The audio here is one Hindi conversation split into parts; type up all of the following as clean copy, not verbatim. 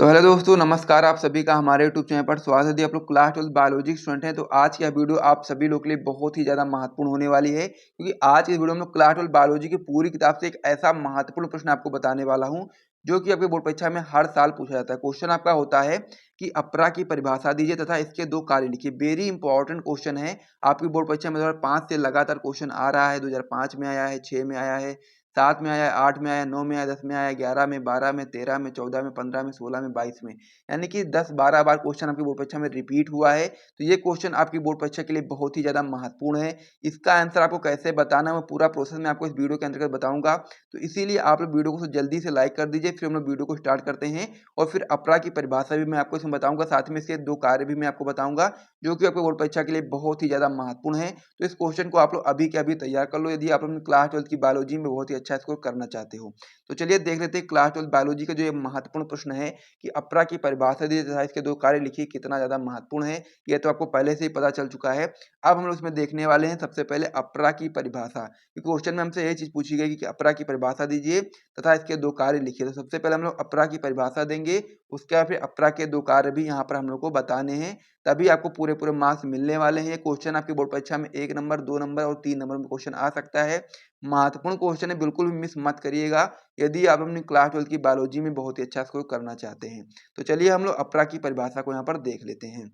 तो हेलो दोस्तों, नमस्कार। आप सभी का हमारे यूट्यूब चैनल पर स्वागत है। यदि आप लोग क्लास 12 बायोलॉजी स्टूडेंट हैं तो आज की यह वीडियो आप सभी लोग के लिए बहुत ही ज़्यादा महत्वपूर्ण होने वाली है, क्योंकि आज की वीडियो में क्लास 12 बायोलॉजी की पूरी किताब से एक ऐसा महत्वपूर्ण प्रश्न आपको बताने वाला हूं जो कि आपके बोर्ड परीक्षा में हर साल पूछा जाता है। क्वेश्चन आपका होता है कि अपरा की परिभाषा दीजिए तथा इसके दो कार्य लिखिए। वेरी इंपॉर्टेंट क्वेश्चन है। आपकी बोर्ड परीक्षा में 2005 से लगातार क्वेश्चन आ रहा है। 2005 में आया है, 6 में आया है, 7 में आया, 8 में आया, 9 में आया, 10 में आया, 11 में, 12 में, 13 में, 14 में, 15 में, 16 में, 22 में, यानी कि 10-12 बार क्वेश्चन आपकी बोर्ड परीक्षा में रिपीट हुआ है। तो ये क्वेश्चन आपकी बोर्ड परीक्षा के लिए बहुत ही ज़्यादा महत्वपूर्ण है। इसका आंसर आपको कैसे बताना है वो पूरा प्रोसेस मैं आपको इस वीडियो के अंतर्गत बताऊंगा। तो इसीलिए आप लोग वीडियो को जल्दी से लाइक कर दीजिए। फिर हम लोग वीडियो को स्टार्ट करते हैं और फिर अपरा की परिभाषा भी मैं आपको इसमें बताऊंगा, साथ में इसके दो कार्य भी मैं आपको बताऊंगा जो कि आपके बोर्ड परीक्षा के लिए बहुत ही ज़्यादा महत्वपूर्ण है। तो इस क्वेश्चन को आप लोग अभी के अभी तैयार कर लो यदि आप अपनी क्लास 12 की बायोलॉजी में बहुत ही अच्छा स्कोर करना चाहते हो। तो चलिए देख लेते हैं क्लास 12 बायोलॉजी का जो ये महत्वपूर्ण प्रश्न है कि अपरा की परिभाषा दी तथा इसके दो कार्य लिखिए, कितना ज्यादा महत्वपूर्ण है ये तो आपको पहले से ही पता चल चुका है। अब हम लोग इसमें देखने वाले हैं सबसे पहले अपरा की परिभाषा। क्वेश्चन में हमसे यही चीज पूछी गई कि अपरा की परिभाषा दीजिए तथा इसके दो कार्य लिखिए। तो सबसे पहले हम लोग अपरा की परिभाषा देंगे, उसके बाद फिर अपरा के दो कार्य भी यहाँ पर हम लोग को बताने हैं, तभी आपको पूरे पूरे मार्क्स मिलने वाले हैं। ये क्वेश्चन आपकी बोर्ड परीक्षा में 1 नंबर, 2 नंबर और 3 नंबर में क्वेश्चन आ सकता है। महत्वपूर्ण क्वेश्चन है, बिल्कुल भी मिस मत करिएगा यदि आप अपनी क्लास 12 की बायोलॉजी में बहुत ही अच्छा स्कोर करना चाहते हैं। तो चलिए हम लोग अपरा की परिभाषा को यहाँ पर देख लेते हैं।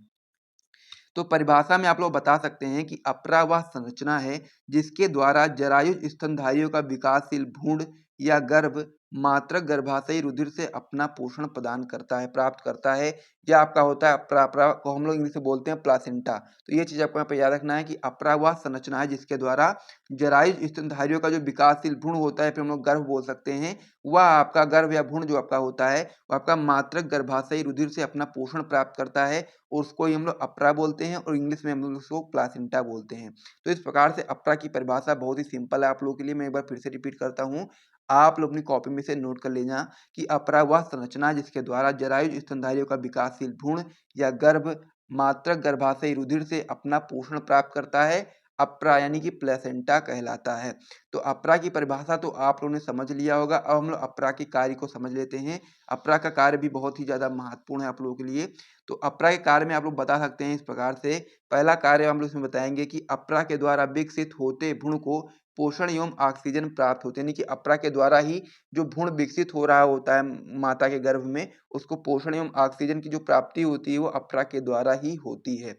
तो परिभाषा में आप लोग बता सकते हैं कि अपरा वह संरचना है जिसके द्वारा जरायुज स्तनधारियों का विकासशील भ्रूण या गर्भ मात्रक गर्भाशयी रुधिर से अपना पोषण प्रदान करता है, प्राप्त करता है। या आपका होता है अपरा, अपरा को हम लोग इंग्लिश में बोलते हैं प्लासेंटा। तो ये चीज आपको यहाँ पे याद रखना है कि अपरा वह संरचना है जिसके द्वारा जरायुज स्तनधारियों का जो विकासशील भ्रूण होता है, फिर हम लोग गर्भ बोल सकते हैं, वह आपका गर्भ या भ्रूण जो आपका होता है वह आपका मात्रक गर्भाशयी रुधिर से अपना पोषण प्राप्त करता है, और उसको ही हम लोग अपरा बोलते हैं और इंग्लिश में हम लोग उसको प्लासेंटा बोलते हैं। तो इस प्रकार से अपरा की परिभाषा बहुत ही सिंपल है आप लोगों के लिए। मैं एक बार फिर से रिपीट करता हूँ, आप लोग अपनी कॉपी में से नोट कर लेना कि अपरा वह संरचना जिसके द्वारा जरायुज स्तनधारियों का विकासशील भ्रूण या गर्भ मात्रक गर्भाशयी रुधिर से अपना पोषण प्राप्त करता है, अपरा यानी कि प्लेसेंटा कहलाता है। तो अपरा की परिभाषा तो आप लोगों ने समझ लिया होगा। अब हम लोग अपरा के कार्य को समझ लेते हैं। अपरा का कार्य भी बहुत ही ज्यादा महत्वपूर्ण है आप लोगों के लिए। तो अपरा के कार्य में आप लोग बता सकते हैं इस प्रकार से। पहला कार्य हम लोग इसमें बताएंगे कि अपरा के द्वारा विकसित होते भ्रूण को पोषण एवं ऑक्सीजन प्राप्त होते हैं, यानी कि अपरा के द्वारा ही जो भ्रूण विकसित हो रहा होता है माता के गर्भ में, उसको पोषण एवं ऑक्सीजन की जो प्राप्ति होती है वो अपरा के द्वारा ही होती है।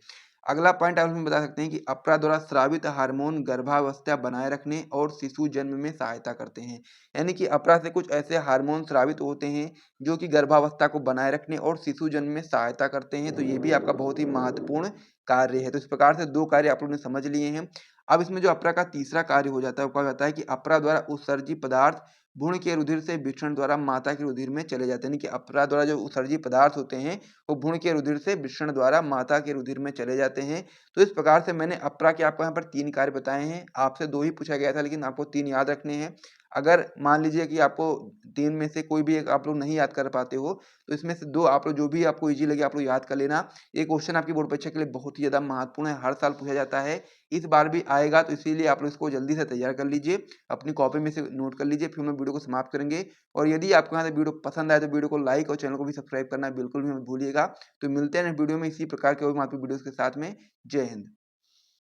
अगला पॉइंट आप इसमें बता सकते हैं कि अपरा द्वारा स्रावित हार्मोन गर्भावस्था बनाए रखने और शिशु जन्म में सहायता करते हैं, यानी कि अपरा से कुछ ऐसे हार्मोन स्रावित होते हैं जो कि गर्भावस्था को बनाए रखने और शिशु जन्म में सहायता करते हैं। तो ये भी आपका बहुत ही महत्वपूर्ण कार्य है। तो इस प्रकार से दो कार्य आप लोगों ने समझ लिए हैं। अब इसमें जो अपरा का तीसरा कार्य हो जाता है वो क्या जाता है कि अपरा द्वारा उत्सर्जी पदार्थ भ्रूण के रुधिर से वृषण द्वारा माता के रुधिर में चले जाते हैं, यानी कि अपरा द्वारा जो उत्सर्जी पदार्थ होते हैं वो भ्रूण के रुधिर से वृषण द्वारा माता के रुधिर में चले जाते हैं। तो इस प्रकार से मैंने अपरा के आपको यहाँ पर 3 कार्य बताए हैं। आपसे 2 ही पूछा गया था लेकिन आपको 3 याद रखने हैं। अगर मान लीजिए कि आपको 3 में से कोई भी एक आप लोग नहीं याद कर पाते हो तो इसमें से 2 आप लोग जो भी आपको ईज़ी लगे आप लोग याद कर लेना। ये क्वेश्चन आपकी बोर्ड परीक्षा के लिए बहुत ही ज़्यादा महत्वपूर्ण है, हर साल पूछा जाता है। इस बार भी आएगा तो इसीलिए आप लोग इसको जल्दी से तैयार कर लीजिए, अपनी कॉपी में से नोट कर लीजिए। फिर हम लोग वीडियो को समाप्त करेंगे। और यदि आपको यहाँ से वीडियो पसंद आए तो वीडियो को लाइक और चैनल को भी सब्सक्राइब करना बिल्कुल भी मत भूलिएगा। तो मिलते हैं नेक्स्ट वीडियो में इसी प्रकार के और महत्वपूर्ण वीडियोज़ के साथ में। जय हिंद।